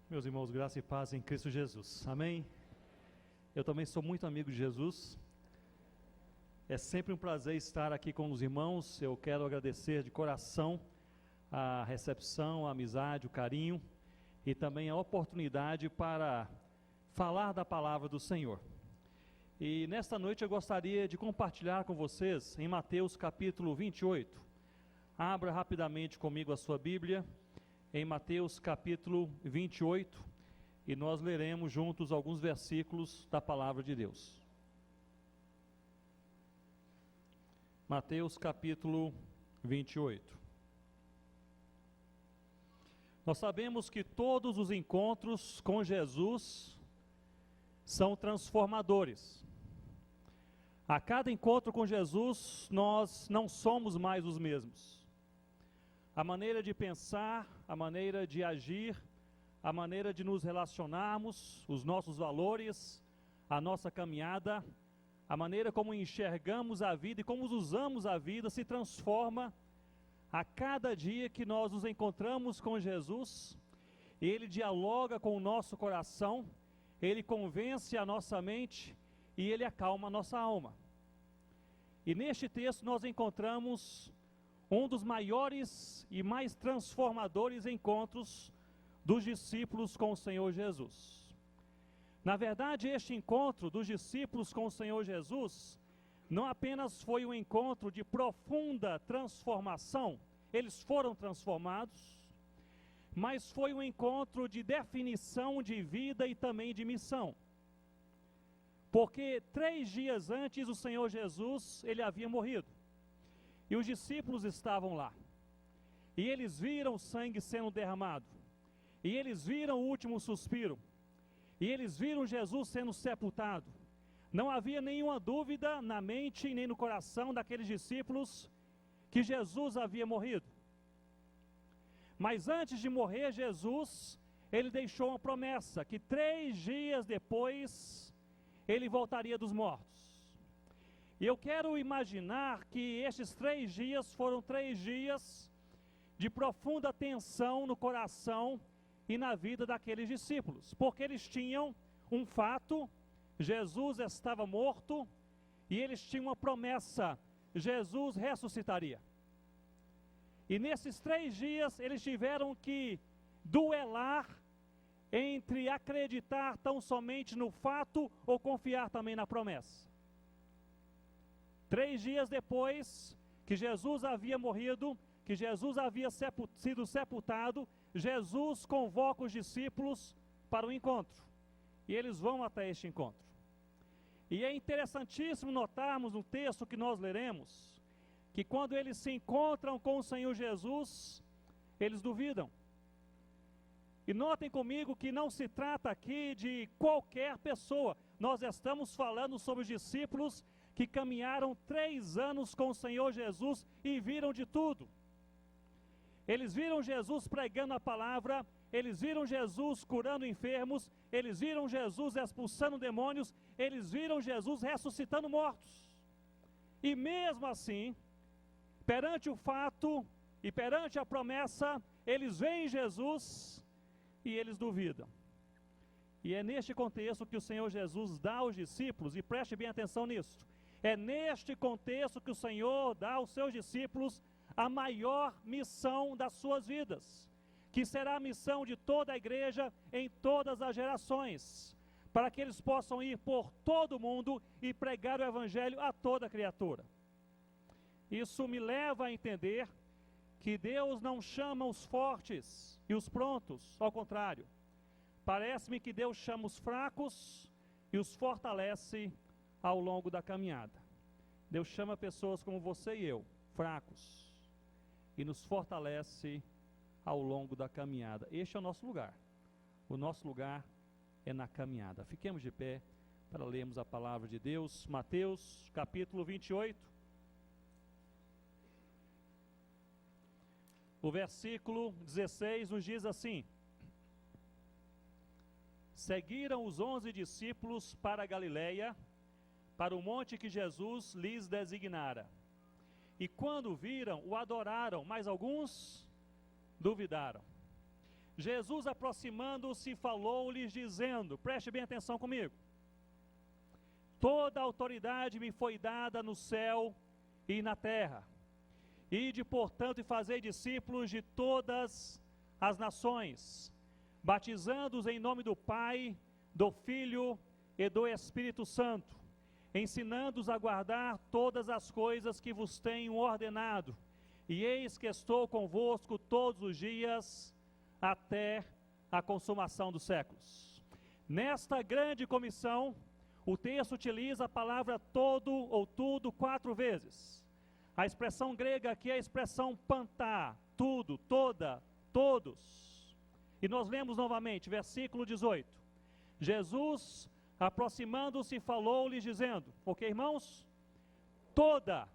Meus irmãos, graça e paz em Cristo Jesus, amém? Eu também sou muito amigo de Jesus. É sempre um prazer estar aqui com os irmãos. Eu quero agradecer de coração a recepção, a amizade, o carinho e também a oportunidade para falar da palavra do Senhor. E nesta noite eu gostaria de compartilhar com vocês em Mateus capítulo 28. Abra rapidamente comigo a sua Bíblia, em Mateus capítulo 28, e nós leremos juntos alguns versículos da palavra de Deus. Mateus capítulo 28. Nós sabemos que todos os encontros com Jesus são transformadores. A cada encontro com Jesus, nós não somos mais os mesmos. A maneira de pensar, a maneira de agir, a maneira de nos relacionarmos, os nossos valores, a nossa caminhada, a maneira como enxergamos a vida e como usamos a vida se transforma a cada dia que nós nos encontramos com Jesus. Ele dialoga com o nosso coração, ele convence a nossa mente e ele acalma a nossa alma. E neste texto nós encontramos um dos maiores e mais transformadores encontros dos discípulos com o Senhor Jesus. Na verdade, este encontro dos discípulos com o Senhor Jesus não apenas foi um encontro de profunda transformação, eles foram transformados, mas foi um encontro de definição de vida e também de missão. Porque 3 dias antes o Senhor Jesus, ele havia morrido. E os discípulos estavam lá, e eles viram o sangue sendo derramado, e eles viram o último suspiro, e eles viram Jesus sendo sepultado. Não havia nenhuma dúvida na mente e nem no coração daqueles discípulos que Jesus havia morrido. Mas antes de morrer Jesus, ele deixou uma promessa, que 3 dias depois ele voltaria dos mortos. E eu quero imaginar que estes 3 dias foram 3 dias de profunda tensão no coração e na vida daqueles discípulos, porque eles tinham um fato: Jesus estava morto, e eles tinham uma promessa: Jesus ressuscitaria. E nesses 3 dias eles tiveram que duelar entre acreditar tão somente no fato ou confiar também na promessa. 3 dias depois que Jesus havia morrido, que Jesus havia sido sepultado, Jesus convoca os discípulos para o encontro. E eles vão até este encontro. E é interessantíssimo notarmos no texto que nós leremos, que quando eles se encontram com o Senhor Jesus, eles duvidam. E notem comigo que não se trata aqui de qualquer pessoa. Nós estamos falando sobre os discípulos que caminharam 3 anos com o Senhor Jesus e viram de tudo. Eles viram Jesus pregando a palavra, eles viram Jesus curando enfermos, eles viram Jesus expulsando demônios, eles viram Jesus ressuscitando mortos. E mesmo assim, perante o fato e perante a promessa, eles veem Jesus e eles duvidam. E é neste contexto que o Senhor Jesus dá aos discípulos, e preste bem atenção nisso, é neste contexto que o Senhor dá aos seus discípulos a maior missão das suas vidas, que será a missão de toda a igreja em todas as gerações, para que eles possam ir por todo o mundo e pregar o evangelho a toda criatura. Isso me leva a entender que Deus não chama os fortes e os prontos, ao contrário. Parece-me que Deus chama os fracos e os fortalece ao longo da caminhada. Deus chama pessoas como você e eu, fracos, e nos fortalece ao longo da caminhada. Este é o nosso lugar. O nosso lugar é na caminhada. Fiquemos de pé para lermos a palavra de Deus. Mateus capítulo 28. O versículo 16 nos diz assim: Seguiram os 11 discípulos para a Galileia, para o monte que Jesus lhes designara. E quando o viram, o adoraram, mas alguns duvidaram. Jesus, aproximando-se, falou-lhes, dizendo, preste bem atenção comigo: toda autoridade me foi dada no céu e na terra. Ide, portanto, e fazei discípulos de todas as nações, batizando-os em nome do Pai, do Filho e do Espírito Santo, ensinando-os a guardar todas as coisas que vos tenho ordenado. E eis que estou convosco todos os dias, até a consumação dos séculos. Nesta grande comissão, o texto utiliza a palavra todo ou tudo 4 vezes. A expressão grega aqui é a expressão pantá, tudo, toda, todos. E nós lemos novamente, versículo 18. Jesus, aproximando-se, falou-lhes, dizendo, ok, irmãos? Toda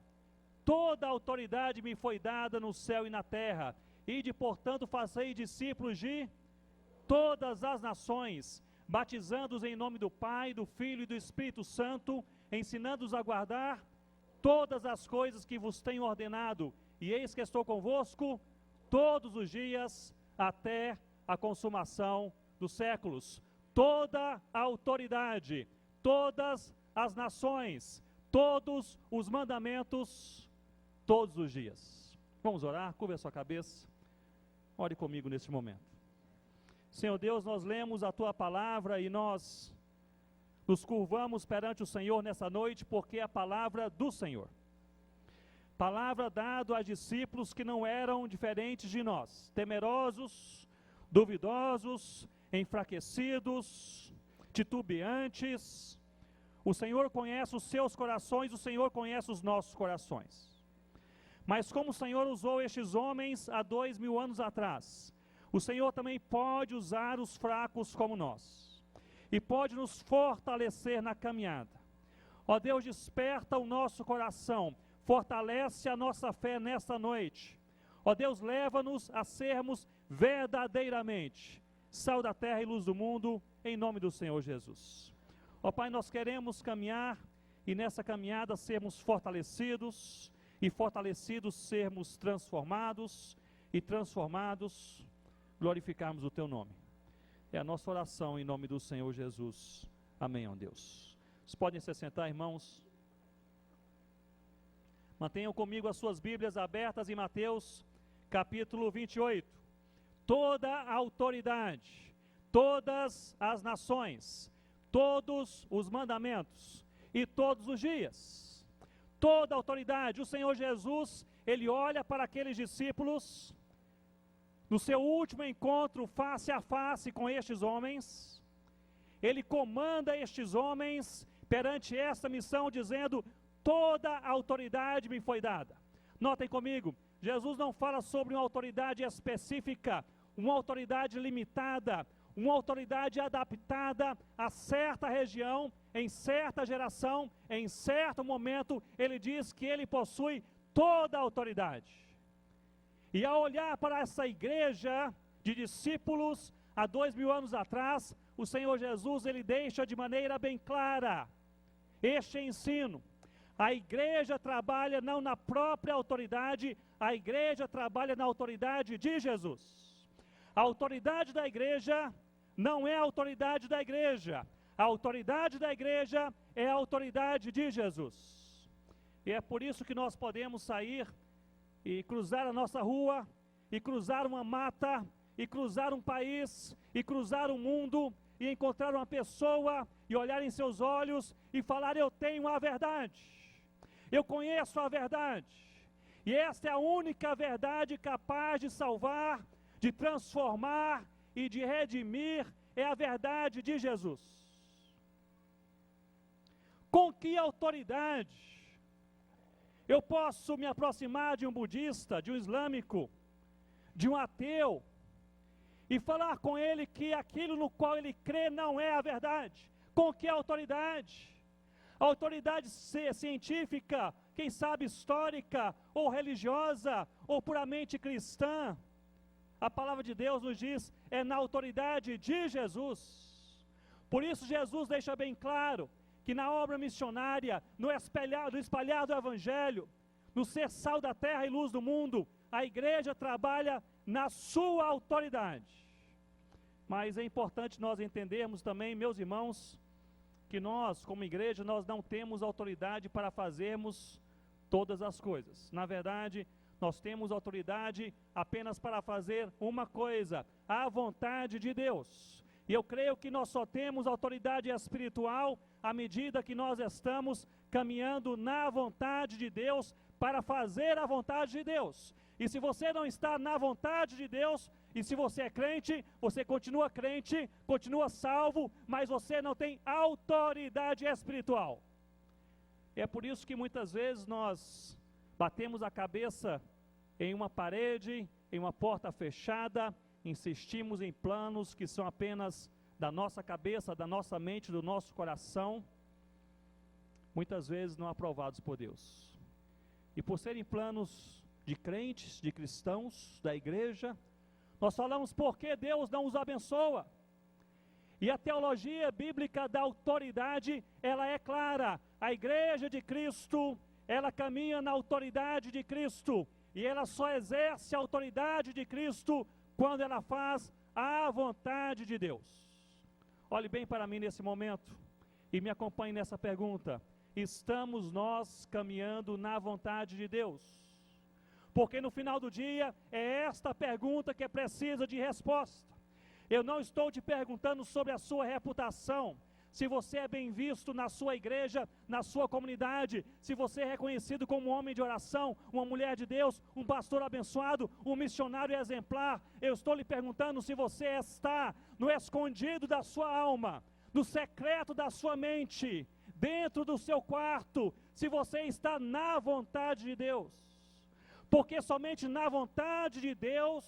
autoridade me foi dada no céu e na terra. Ide, portanto, fazei discípulos de todas as nações, batizando-os em nome do Pai, do Filho e do Espírito Santo, ensinando-os a guardar todas as coisas que vos tenho ordenado, e eis que estou convosco todos os dias, até a consumação dos séculos. Toda a autoridade, todas as nações, todos os mandamentos, todos os dias. Vamos orar? Curva a sua cabeça, ore comigo neste momento. Senhor Deus, nós lemos a Tua palavra e nós nos curvamos perante o Senhor nessa noite, porque é a palavra do Senhor. Palavra dada a discípulos que não eram diferentes de nós, temerosos, duvidosos, enfraquecidos, titubeantes. O Senhor conhece os seus corações, o Senhor conhece os nossos corações. Mas como o Senhor usou estes homens há 2000 anos atrás, o Senhor também pode usar os fracos como nós. E pode nos fortalecer na caminhada. Ó Deus, desperta o nosso coração, fortalece a nossa fé nesta noite. Ó Deus, leva-nos a sermos verdadeiramente sal da terra e luz do mundo, em nome do Senhor Jesus. Ó Pai, nós queremos caminhar e nessa caminhada sermos fortalecidos, e fortalecidos sermos transformados, e transformados glorificarmos o Teu nome. É a nossa oração em nome do Senhor Jesus. Amém, ó Deus. Vocês podem se sentar, irmãos. Mantenham comigo as suas Bíblias abertas em Mateus, capítulo 28. Toda a autoridade, todas as nações, todos os mandamentos e todos os dias. Toda a autoridade. O Senhor Jesus, Ele olha para aqueles discípulos no seu último encontro face a face com estes homens. Ele comanda estes homens perante esta missão, dizendo, toda a autoridade me foi dada. Notem comigo, Jesus não fala sobre uma autoridade específica, uma autoridade limitada, uma autoridade adaptada a certa região, em certa geração, em certo momento. Ele diz que Ele possui toda a autoridade. E ao olhar para essa igreja de discípulos, há 2000 anos atrás, o Senhor Jesus, Ele deixa de maneira bem clara este ensino. A igreja trabalha não na própria autoridade, a igreja trabalha na autoridade de Jesus. A autoridade da igreja não é a autoridade da igreja, a autoridade da igreja é a autoridade de Jesus. E é por isso que nós podemos sair e cruzar a nossa rua, e cruzar uma mata, e cruzar um país, e cruzar um mundo, e encontrar uma pessoa, e olhar em seus olhos, e falar, eu tenho a verdade, eu conheço a verdade, e esta é a única verdade capaz de salvar, de transformar e de redimir, é a verdade de Jesus. Com que autoridade eu posso me aproximar de um budista, de um islâmico, de um ateu, e falar com ele que aquilo no qual ele crê não é a verdade? Com que autoridade? Autoridade científica, quem sabe histórica, ou religiosa, ou puramente cristã? A palavra de Deus nos diz, é na autoridade de Jesus. Por isso Jesus deixa bem claro, que na obra missionária, no espalhar do Evangelho, no ser sal da terra e luz do mundo, a igreja trabalha na sua autoridade. Mas é importante nós entendermos também, meus irmãos, que nós, como igreja, nós não temos autoridade para fazermos todas as coisas. Na verdade, nós temos autoridade apenas para fazer uma coisa, a vontade de Deus. E eu creio que nós só temos autoridade espiritual à medida que nós estamos caminhando na vontade de Deus para fazer a vontade de Deus. E se você não está na vontade de Deus, e se você é crente, você continua crente, continua salvo, mas você não tem autoridade espiritual. É por isso que muitas vezes nós batemos a cabeça em uma parede, em uma porta fechada, insistimos em planos que são apenas da nossa cabeça, da nossa mente, do nosso coração, muitas vezes não aprovados por Deus. E por serem planos de crentes, de cristãos, da igreja, nós falamos porque Deus não os abençoa. E a teologia bíblica da autoridade, ela é clara. A igreja de Cristo, ela caminha na autoridade de Cristo. E ela só exerce a autoridade de Cristo quando ela faz a vontade de Deus. Olhe bem para mim nesse momento e me acompanhe nessa pergunta. Estamos nós caminhando na vontade de Deus? Porque no final do dia é esta pergunta que precisa de resposta. Eu não estou te perguntando sobre a sua reputação, se você é bem visto na sua igreja, na sua comunidade, se você é reconhecido como um homem de oração, uma mulher de Deus, um pastor abençoado, um missionário exemplar. Eu estou lhe perguntando se você está no escondido da sua alma, no secreto da sua mente, dentro do seu quarto, se você está na vontade de Deus. Porque somente na vontade de Deus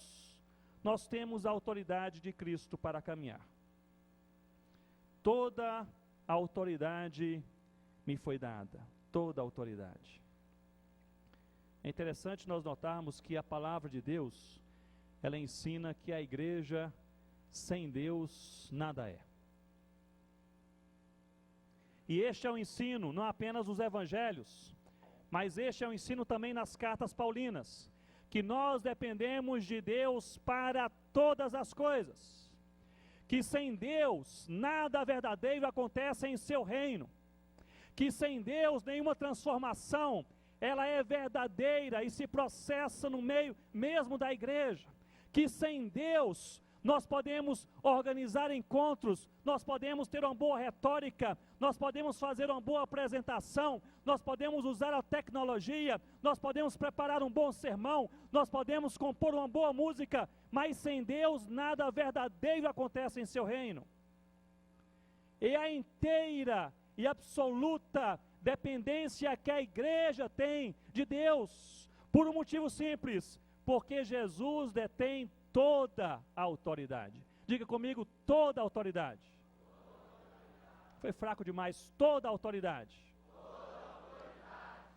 nós temos a autoridade de Cristo para caminhar. Toda a autoridade me foi dada, toda a autoridade. É interessante nós notarmos que a palavra de Deus, ela ensina que a igreja sem Deus nada é. E este é o ensino, não apenas dos evangelhos, mas este é o ensino também nas cartas paulinas, que nós dependemos de Deus para todas as coisas, que sem Deus nada verdadeiro acontece em seu reino, que sem Deus nenhuma transformação, ela é verdadeira e se processa no meio mesmo da igreja, que sem Deus nós podemos organizar encontros, nós podemos ter uma boa retórica, nós podemos fazer uma boa apresentação, nós podemos usar a tecnologia, nós podemos preparar um bom sermão, nós podemos compor uma boa música, mas sem Deus nada verdadeiro acontece em seu reino. E a inteira e absoluta dependência que a igreja tem de Deus, por um motivo simples, porque Jesus detém toda a autoridade. Diga comigo, toda a autoridade. Foi fraco demais, toda a autoridade.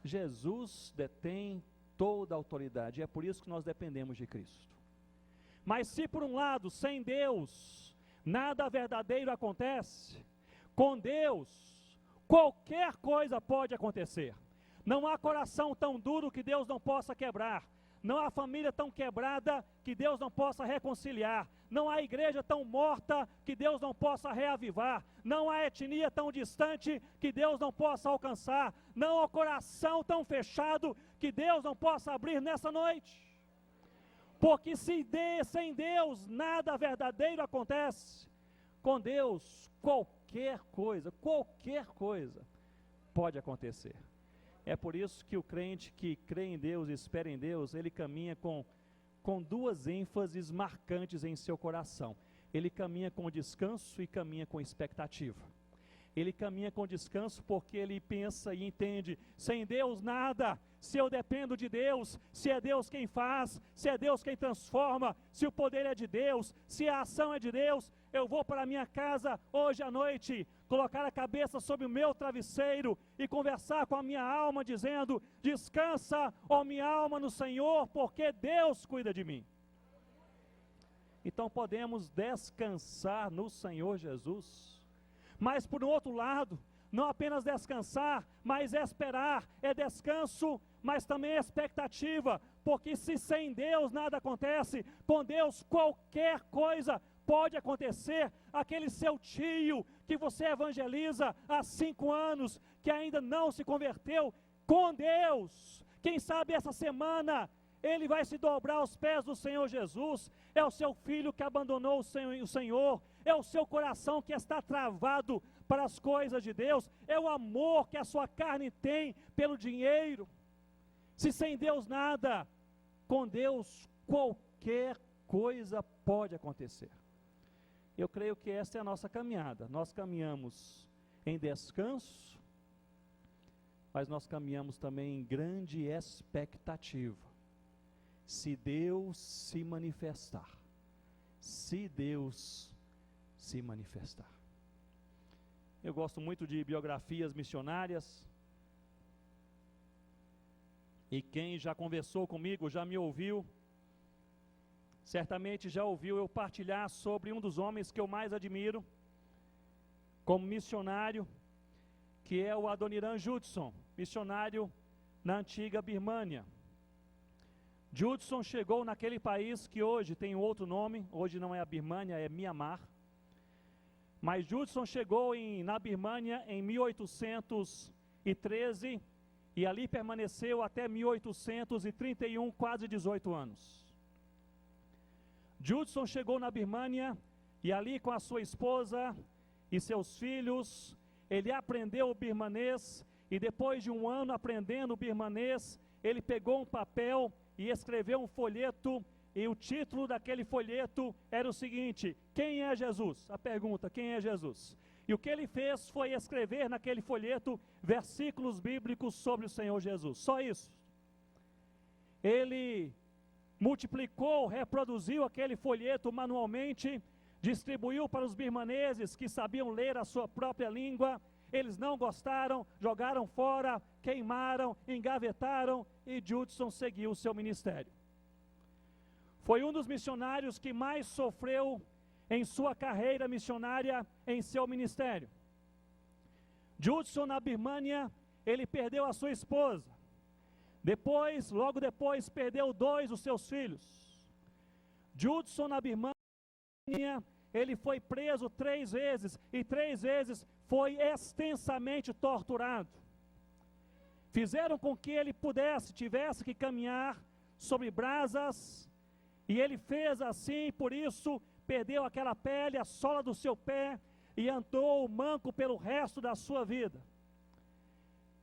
Jesus detém toda a autoridade, e é por isso que nós dependemos de Cristo. Mas se por um lado, sem Deus, nada verdadeiro acontece, com Deus, qualquer coisa pode acontecer. Não há coração tão duro que Deus não possa quebrar. Não há família tão quebrada que Deus não possa reconciliar. Não há igreja tão morta que Deus não possa reavivar. Não há etnia tão distante que Deus não possa alcançar. Não há coração tão fechado que Deus não possa abrir nessa noite. Porque sem Deus nada verdadeiro acontece. Com Deus qualquer coisa pode acontecer. É por isso que o crente que crê em Deus e espera em Deus, ele caminha com duas ênfases marcantes em seu coração. Ele caminha com descanso e caminha com expectativa. Ele caminha com descanso porque ele pensa e entende, sem Deus nada, se eu dependo de Deus, se é Deus quem faz, se é Deus quem transforma, se o poder é de Deus, se a ação é de Deus, eu vou para a minha casa hoje à noite, colocar a cabeça sobre o meu travesseiro e conversar com a minha alma dizendo, descansa, ó minha alma no Senhor, porque Deus cuida de mim. Então podemos descansar no Senhor Jesus. Mas por outro lado, não apenas descansar, mas esperar, é descanso, mas também é expectativa, porque se sem Deus nada acontece, com Deus qualquer coisa pode acontecer aquele seu tio que você evangeliza há 5 anos, que ainda não se converteu com Deus. Quem sabe essa semana ele vai se dobrar aos pés do Senhor Jesus. É o seu filho que abandonou o Senhor, é o seu coração que está travado para as coisas de Deus, é o amor que a sua carne tem pelo dinheiro. Se sem Deus nada, com Deus qualquer coisa pode acontecer. Eu creio que esta é a nossa caminhada. Nós caminhamos em descanso, mas nós caminhamos também em grande expectativa. Se Deus se manifestar, se Deus se manifestar. Eu gosto muito de biografias missionárias, e quem já conversou comigo, já me ouviu, certamente já ouviu eu partilhar sobre um dos homens que eu mais admiro como missionário, que é o Adoniran Judson, missionário na antiga Birmânia. Judson chegou naquele país que hoje tem outro nome, hoje não é a Birmânia, é Mianmar. Mas Judson chegou na Birmânia em 1813 e ali permaneceu até 1831, quase 18 anos. Judson chegou na Birmânia e ali com a sua esposa e seus filhos, ele aprendeu o birmanês, e depois de 1 ano aprendendo o birmanês, ele pegou um papel e escreveu um folheto, e o título daquele folheto era o seguinte: quem é Jesus? A pergunta, quem é Jesus? E o que ele fez foi escrever naquele folheto versículos bíblicos sobre o Senhor Jesus, só isso. Ele multiplicou, reproduziu aquele folheto manualmente, distribuiu para os birmaneses que sabiam ler a sua própria língua. Eles não gostaram, jogaram fora, queimaram, engavetaram, e Judson seguiu o seu ministério. Foi um dos missionários que mais sofreu em sua carreira missionária, em seu ministério. Judson na Birmânia, ele perdeu a sua esposa. Logo depois, perdeu 2 dos seus filhos. Judson na Birmânia, ele foi preso 3 vezes, e 3 vezes foi extensamente torturado. Fizeram com que ele tivesse que caminhar sobre brasas, e ele fez assim, por isso perdeu aquela pele, a sola do seu pé, e andou manco pelo resto da sua vida.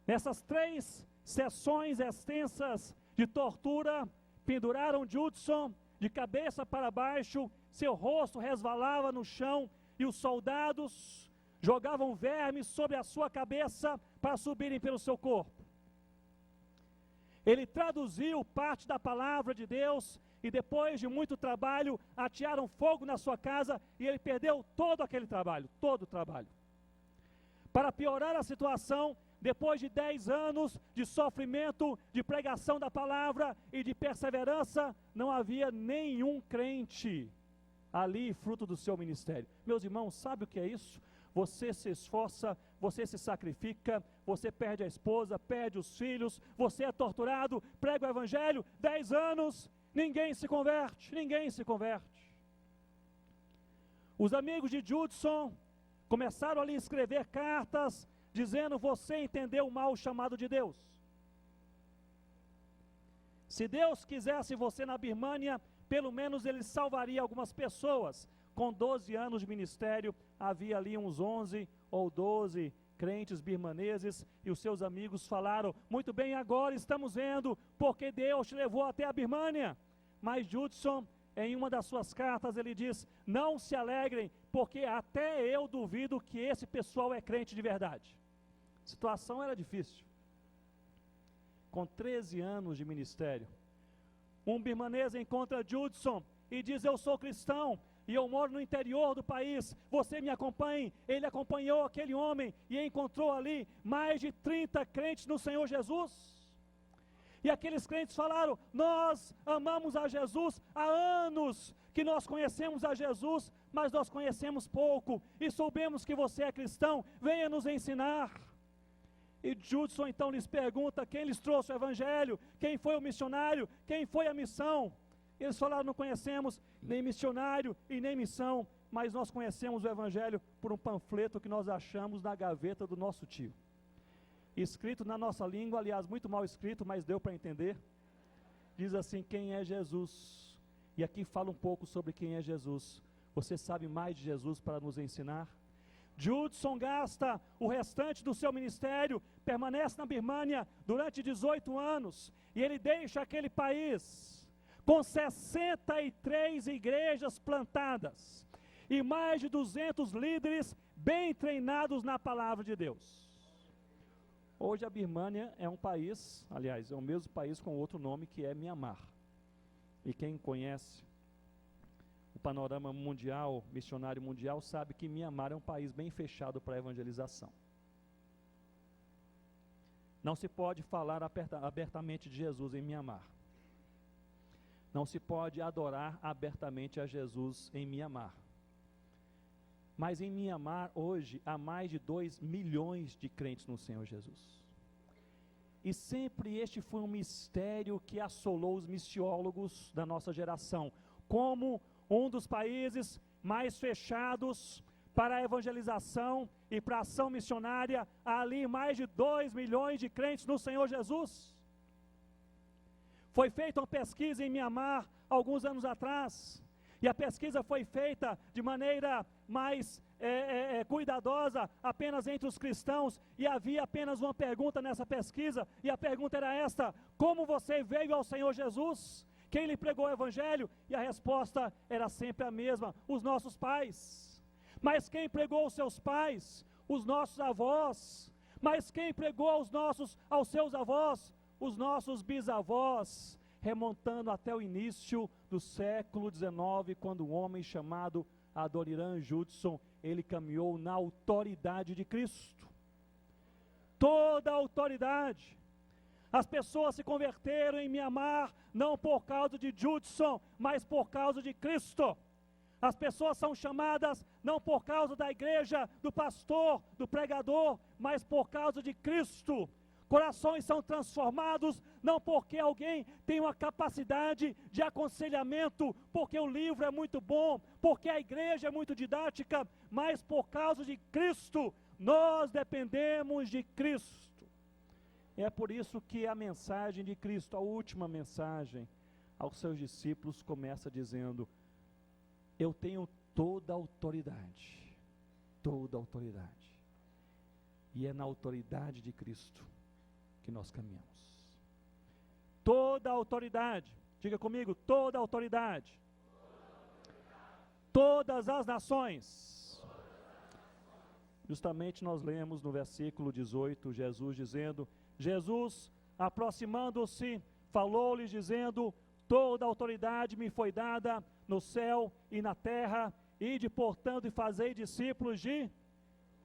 Nessas 3 sessões extensas de tortura, penduraram Judson de cabeça para baixo, seu rosto resvalava no chão, e os soldados jogavam vermes sobre a sua cabeça para subirem pelo seu corpo. Ele traduziu parte da palavra de Deus, e depois de muito trabalho, atearam fogo na sua casa, e ele perdeu todo aquele trabalho, todo o trabalho. Para piorar a situação, depois de 10 anos de sofrimento, de pregação da palavra e de perseverança, não havia nenhum crente ali, fruto do seu ministério. Meus irmãos, sabe o que é isso? Você se esforça, você se sacrifica, você perde a esposa, perde os filhos, você é torturado, prega o evangelho, 10 anos, ninguém se converte, ninguém se converte. Os amigos de Judson começaram a lhe escrever cartas, dizendo: você entendeu mal o chamado de Deus. Se Deus quisesse você na Birmânia, pelo menos ele salvaria algumas pessoas. Com 12 anos de ministério, havia ali uns 11 ou 12 crentes birmaneses, e os seus amigos falaram: muito bem, agora estamos vendo porque Deus te levou até a Birmânia. Mas Judson, em uma das suas cartas, ele diz: não se alegrem, porque até eu duvido que esse pessoal é crente de verdade. A situação era difícil. Com 13 anos de ministério, um birmanês encontra Judson e diz: eu sou cristão e eu moro no interior do país, você me acompanhe. Ele acompanhou aquele homem e encontrou ali mais de 30 crentes no Senhor Jesus. E aqueles crentes falaram: nós amamos a Jesus, há anos que nós conhecemos a Jesus, mas nós conhecemos pouco, e soubemos que você é cristão, venha nos ensinar. E Judson então lhes pergunta quem lhes trouxe o evangelho, quem foi o missionário, quem foi a missão. Eles falaram: não conhecemos. nem missionário e nem missão, mas nós conhecemos o Evangelho por um panfleto que nós achamos na gaveta do nosso tio. Escrito na nossa língua, aliás, muito mal escrito, mas deu para entender. Diz assim: quem é Jesus? E aqui fala um pouco sobre quem é Jesus. Você sabe mais de Jesus para nos ensinar? Judson gasta o restante do seu ministério, permanece na Birmânia durante 18 anos, e ele deixa aquele país com 63 igrejas plantadas, e mais de 200 líderes bem treinados na palavra de Deus. Hoje a Birmânia é um país, aliás, é o mesmo país com outro nome, que é Mianmar. E quem conhece o panorama mundial, missionário mundial, sabe que Mianmar é um país bem fechado para a evangelização. Não se pode falar abertamente de Jesus em Mianmar. Não se pode adorar abertamente a Jesus em Mianmar. Mas em Mianmar, hoje, há mais de 2 milhões de crentes no Senhor Jesus. E sempre este foi um mistério que assolou os missiólogos da nossa geração, como um dos países mais fechados para a evangelização e para a ação missionária. Há ali mais de 2 milhões de crentes no Senhor Jesus. Foi feita uma pesquisa em Mianmar, alguns anos atrás, e a pesquisa foi feita de maneira mais cuidadosa, apenas entre os cristãos, e havia apenas uma pergunta nessa pesquisa, e a pergunta era esta: como você veio ao Senhor Jesus? Quem lhe pregou o Evangelho? E a resposta era sempre a mesma: os nossos pais. Mas quem pregou os seus pais? Os nossos avós. Mas quem pregou aos seus avós? Os nossos bisavós, remontando até o início do século XIX, quando um homem chamado Adoniram Judson, ele caminhou na autoridade de Cristo. Toda a autoridade. As pessoas se converteram em Mianmar, não por causa de Judson, mas por causa de Cristo. As pessoas são chamadas não por causa da igreja, do pastor, do pregador, mas por causa de Cristo. Corações são transformados, não porque alguém tem uma capacidade de aconselhamento, porque o livro é muito bom, porque a igreja é muito didática, mas por causa de Cristo. Nós dependemos de Cristo. É por isso que a mensagem de Cristo, a última mensagem aos seus discípulos, começa dizendo: eu tenho toda a autoridade, toda a autoridade. E é na autoridade de Cristo que nós caminhamos. Toda a autoridade, diga comigo, toda a autoridade. Todas as nações. Justamente nós lemos no versículo 18, Jesus, aproximando-se, falou-lhes dizendo: toda a autoridade me foi dada no céu e na terra, ide portanto e fazei discípulos de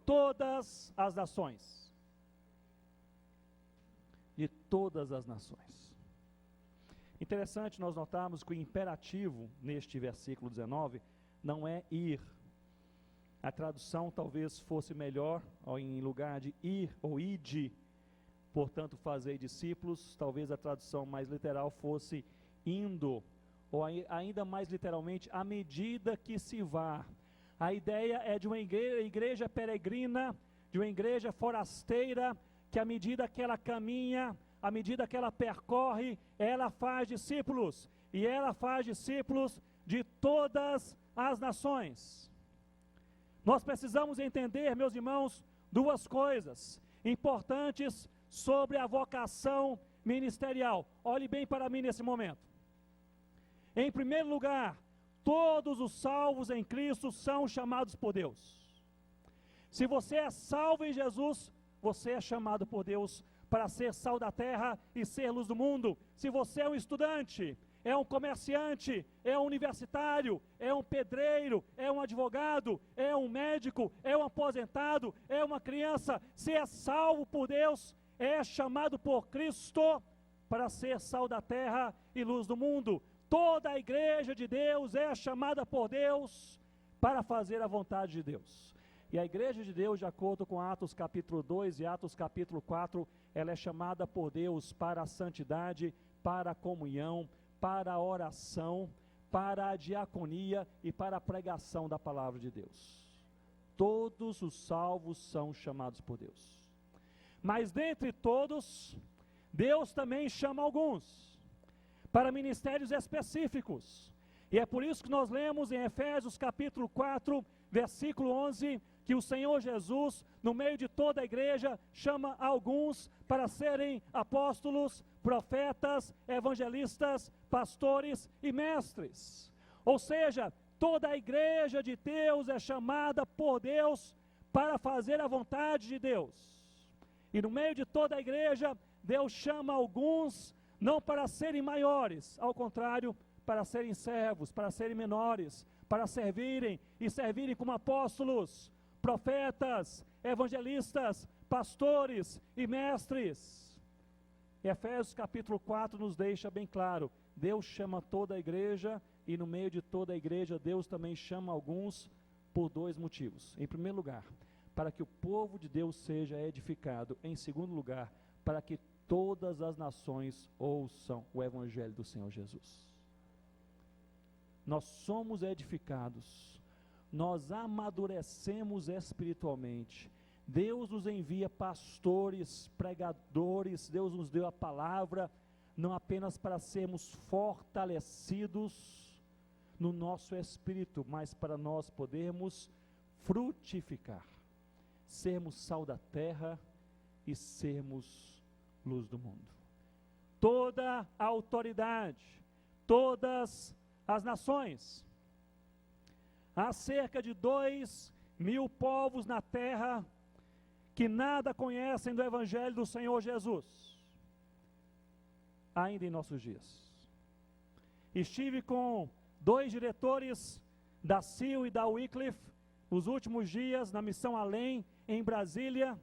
todas as nações. De todas as nações. Interessante nós notarmos que o imperativo neste versículo 19 não é ir. A tradução talvez fosse melhor, em lugar de ir ou ide, portanto fazei discípulos, talvez a tradução mais literal fosse indo, ou ainda mais literalmente, à medida que se vá. A ideia é de uma igreja peregrina, de uma igreja forasteira, que à medida que ela caminha, à medida que ela percorre, ela faz discípulos, e ela faz discípulos de todas as nações. Nós precisamos entender, meus irmãos, duas coisas importantes sobre a vocação ministerial. Olhe bem para mim nesse momento. Em primeiro lugar, todos os salvos em Cristo são chamados por Deus. Se você é salvo em Jesus, você é chamado por Deus para ser sal da terra e ser luz do mundo. Se você é um estudante, é um comerciante, é um universitário, é um pedreiro, é um advogado, é um médico, é um aposentado, é uma criança, se é salvo por Deus, é chamado por Cristo para ser sal da terra e luz do mundo. Toda a igreja de Deus é chamada por Deus para fazer a vontade de Deus. E a igreja de Deus, de acordo com Atos capítulo 2 e Atos capítulo 4, ela é chamada por Deus para a santidade, para a comunhão, para a oração, para a diaconia e para a pregação da palavra de Deus. Todos os salvos são chamados por Deus. Mas dentre todos, Deus também chama alguns para ministérios específicos. E é por isso que nós lemos em Efésios capítulo 4, versículo 11, que o Senhor Jesus, no meio de toda a igreja, chama alguns para serem apóstolos, profetas, evangelistas, pastores e mestres. Ou seja, toda a igreja de Deus é chamada por Deus para fazer a vontade de Deus. E no meio de toda a igreja, Deus chama alguns não para serem maiores, ao contrário, para serem servos, para serem menores, para servirem e servirem como apóstolos, profetas, evangelistas, pastores e mestres. Efésios capítulo 4 nos deixa bem claro, Deus chama toda a igreja e no meio de toda a igreja Deus também chama alguns por dois motivos. Em primeiro lugar, para que o povo de Deus seja edificado. Em segundo lugar, para que todas as nações ouçam o evangelho do Senhor Jesus. Nós somos edificados, nós amadurecemos espiritualmente. Deus nos envia pastores, pregadores, Deus nos deu a palavra, não apenas para sermos fortalecidos no nosso espírito, mas para nós podermos frutificar, sermos sal da terra e sermos luz do mundo. Toda a autoridade, todas as nações, há cerca de 2.000 povos na terra que nada conhecem do evangelho do Senhor Jesus, ainda em nossos dias. Estive com 2 diretores da CIL e da Wycliffe nos últimos dias na Missão Além, em Brasília,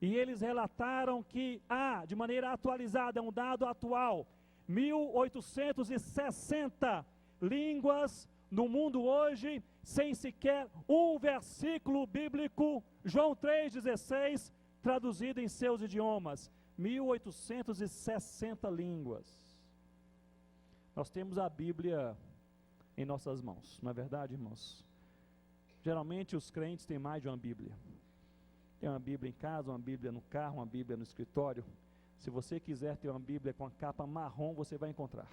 e eles relataram que há, de maneira atualizada, é um dado atual, 1.860 línguas no mundo hoje, sem sequer um versículo bíblico, João 3,16, traduzido em seus idiomas. 1.860 línguas. Nós temos a Bíblia em nossas mãos, não é verdade, irmãos? Geralmente os crentes têm mais de uma Bíblia. Tem uma Bíblia em casa, uma Bíblia no carro, uma Bíblia no escritório. Se você quiser ter uma Bíblia com a capa marrom, você vai encontrar.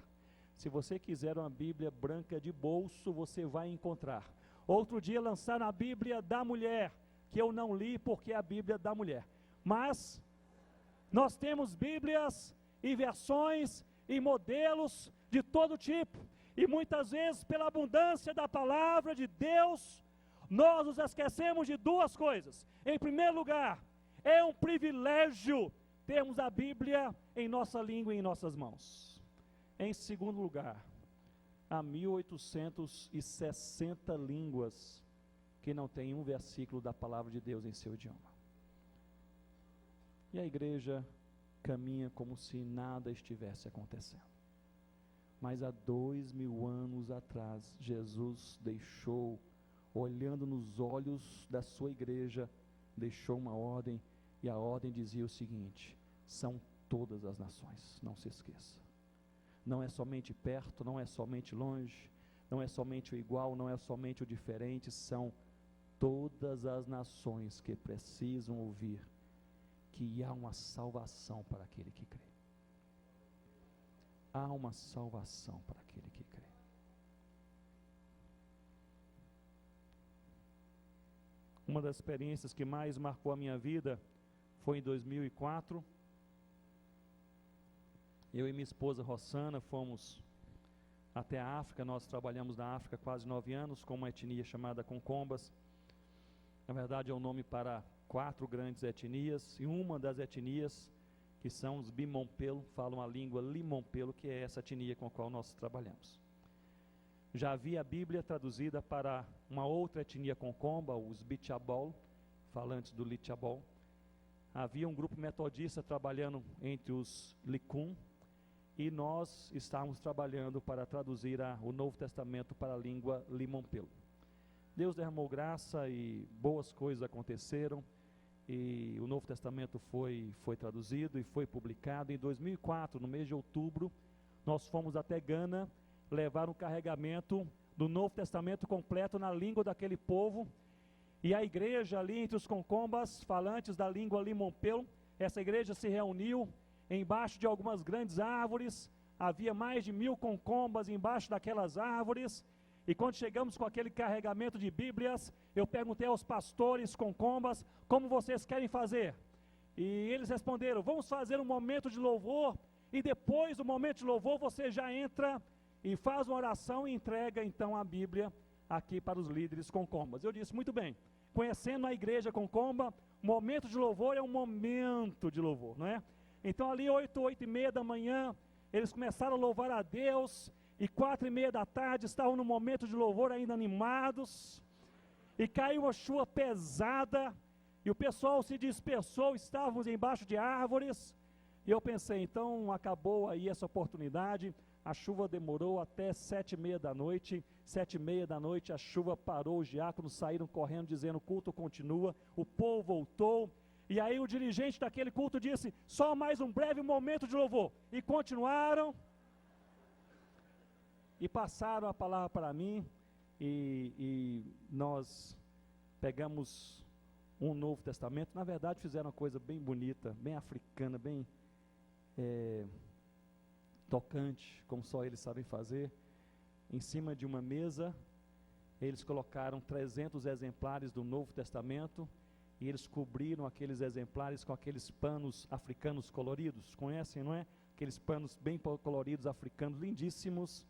Se você quiser uma Bíblia branca de bolso, você vai encontrar. Outro dia lançaram a Bíblia da mulher, que eu não li porque é a Bíblia da mulher. Mas nós temos Bíblias e versões e modelos de todo tipo. E muitas vezes, pela abundância da palavra de Deus, nós nos esquecemos de duas coisas. Em primeiro lugar, é um privilégio termos a Bíblia em nossa língua e em nossas mãos. Em segundo lugar, há 1.860 línguas que não tem um versículo da palavra de Deus em seu idioma. E a igreja caminha como se nada estivesse acontecendo. Mas há 2.000 anos atrás, Jesus deixou, olhando nos olhos da sua igreja, deixou uma ordem, e a ordem dizia o seguinte: são todas as nações, não se esqueça. Não é somente perto, não é somente longe, não é somente o igual, não é somente o diferente, são todas as nações que precisam ouvir que há uma salvação para aquele que crê. Há uma salvação para aquele que crê. Uma das experiências que mais marcou a minha vida foi em 2004. Eu e minha esposa Rossana fomos até a África. Nós trabalhamos na África quase 9 anos com uma etnia chamada Concombas. Na verdade é um nome para 4 grandes etnias, e uma das etnias, que são os Bimompelo, falam a língua Limompelo, que é essa etnia com a qual nós trabalhamos. Já havia a Bíblia traduzida para uma outra etnia Concomba, os Bichabol, falantes do Lichabol. Havia um grupo metodista trabalhando entre os Licum, e nós estávamos trabalhando para traduzir o Novo Testamento para a língua Limompelo. Deus derramou graça e boas coisas aconteceram, e o Novo Testamento foi traduzido e foi publicado. Em 2004, no mês de outubro, nós fomos até Gana levar um carregamento do Novo Testamento completo na língua daquele povo. E a igreja ali entre os concombas, falantes da língua limompelo, essa igreja se reuniu embaixo de algumas grandes árvores. Havia mais de 1000 concombas embaixo daquelas árvores. E quando chegamos com aquele carregamento de Bíblias, eu perguntei aos pastores concombas, como vocês querem fazer? E eles responderam, vamos fazer um momento de louvor, e depois do momento de louvor você já entra e faz uma oração e entrega então a Bíblia aqui para os líderes concombas. Eu disse, muito bem, conhecendo a igreja concomba, momento de louvor é um momento de louvor, não é? Então ali 8h30 da manhã, eles começaram a louvar a Deus, e 4h30 da tarde estavam no momento de louvor ainda animados, e caiu uma chuva pesada, e o pessoal se dispersou, estávamos embaixo de árvores, e eu pensei, então acabou aí essa oportunidade. A chuva demorou até 7h30 da noite, 7h30 da noite a chuva parou, os diáconos saíram correndo dizendo, o culto continua, o povo voltou, e aí o dirigente daquele culto disse, só mais um breve momento de louvor, e continuaram, e passaram a palavra para mim, e nós pegamos um Novo Testamento. Na verdade fizeram uma coisa bem bonita, bem africana, bem tocante, como só eles sabem fazer. Em cima de uma mesa, eles colocaram 300 exemplares do Novo Testamento, e eles cobriram aqueles exemplares com aqueles panos africanos coloridos, conhecem, não é? Aqueles panos bem coloridos africanos, lindíssimos.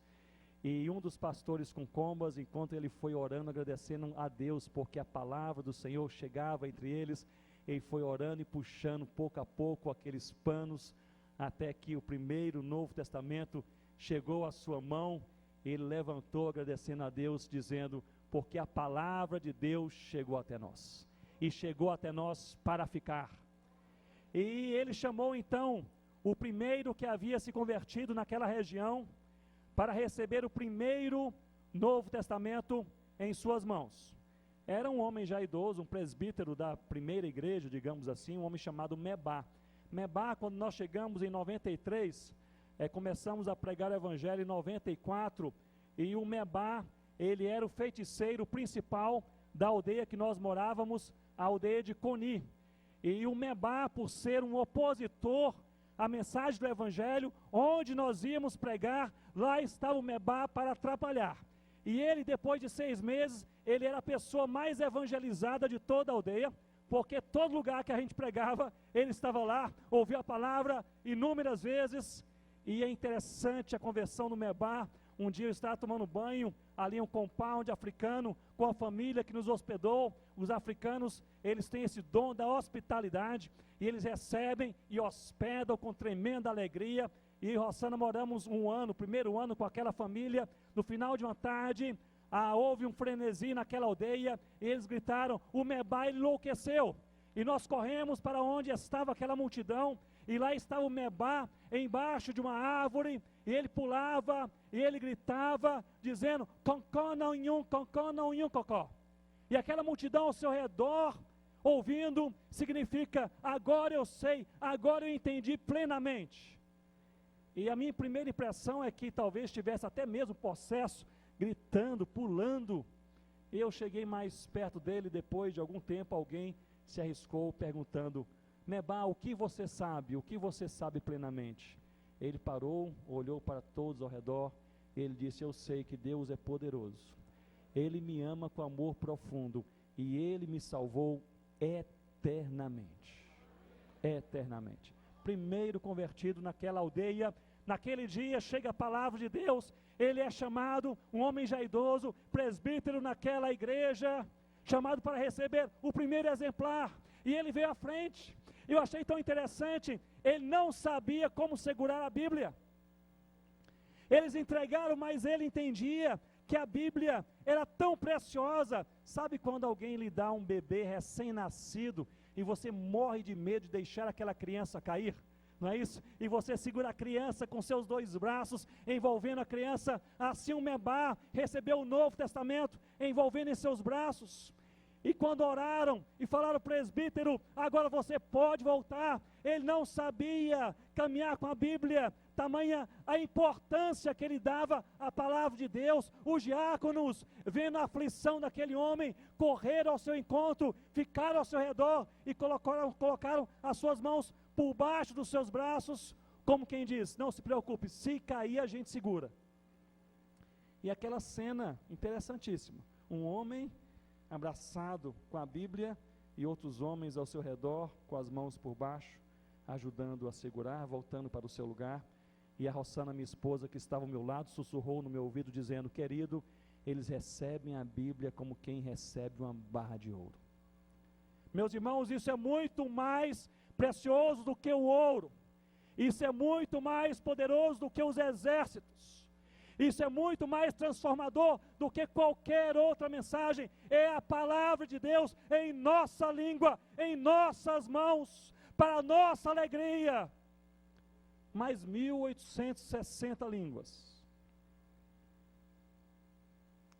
E um dos pastores concombas, enquanto ele foi orando, agradecendo a Deus, porque a palavra do Senhor chegava entre eles, ele foi orando e puxando pouco a pouco aqueles panos, até que o primeiro Novo Testamento chegou à sua mão. Ele levantou agradecendo a Deus, dizendo, porque a palavra de Deus chegou até nós, e chegou até nós para ficar. E ele chamou então o primeiro que havia se convertido naquela região, para receber o primeiro Novo Testamento em suas mãos. Era um homem já idoso, um presbítero da primeira igreja, digamos assim, um homem chamado Mebá. Mebá, quando nós chegamos em 93, começamos a pregar o evangelho em 94, e o Mebá, ele era o feiticeiro principal da aldeia que nós morávamos, a aldeia de Coni. E o Mebá, por ser um opositor à mensagem do evangelho, onde nós íamos pregar, lá estava o Mebá para atrapalhar. E ele, depois de 6 meses, ele era a pessoa mais evangelizada de toda a aldeia, porque todo lugar que a gente pregava, ele estava lá, ouviu a palavra inúmeras vezes. E é interessante a conversão do Mebá. Um dia eu estava tomando banho ali em um compound africano com a família que nos hospedou. Os africanos, eles têm esse dom da hospitalidade, e eles recebem e hospedam com tremenda alegria. E em Roçana moramos um ano, primeiro ano com aquela família. No final de uma tarde, houve um frenesi naquela aldeia, e eles gritaram, o Mebá enlouqueceu. E nós corremos para onde estava aquela multidão, e lá estava o Mebá embaixo de uma árvore, e ele pulava, e ele gritava, dizendo, concó não nhum, concó não nhum, cocó. E aquela multidão ao seu redor, ouvindo, significa, agora eu sei, agora eu entendi plenamente. E a minha primeira impressão é que talvez estivesse até mesmo possesso, gritando, pulando. E eu cheguei mais perto dele, depois de algum tempo, alguém se arriscou perguntando, Mebá, o que você sabe? O que você sabe plenamente? Ele parou, olhou para todos ao redor, ele disse, eu sei que Deus é poderoso, Ele me ama com amor profundo, e Ele me salvou eternamente. Eternamente. Primeiro convertido naquela aldeia, naquele dia chega a palavra de Deus, ele é chamado, um homem já idoso, presbítero naquela igreja, chamado para receber o primeiro exemplar, e ele veio à frente. Eu achei tão interessante, ele não sabia como segurar a Bíblia. Eles entregaram, mas ele entendia que a Bíblia era tão preciosa. Sabe quando alguém lhe dá um bebê recém-nascido e você morre de medo de deixar aquela criança cair? Não é isso? E você segura a criança com seus 2 braços, envolvendo a criança. Assim o Mebá recebeu o Novo Testamento, envolvendo em seus braços. E quando oraram e falaram, presbítero, agora você pode voltar, ele não sabia caminhar com a Bíblia, tamanha a importância que ele dava à palavra de Deus. Os diáconos, vendo a aflição daquele homem, correram ao seu encontro, ficaram ao seu redor e colocaram as suas mãos por baixo dos seus braços, como quem diz, não se preocupe, se cair a gente segura. E aquela cena interessantíssima, um homem abraçado com a Bíblia e outros homens ao seu redor, com as mãos por baixo, ajudando a segurar, voltando para o seu lugar. E a Rossana, minha esposa, que estava ao meu lado, sussurrou no meu ouvido dizendo, querido, eles recebem a Bíblia como quem recebe uma barra de ouro. Meus irmãos, isso é muito mais precioso do que o ouro, isso é muito mais poderoso do que os exércitos, isso é muito mais transformador do que qualquer outra mensagem. É a palavra de Deus em nossa língua, em nossas mãos, para a nossa alegria. Mais 1860 línguas.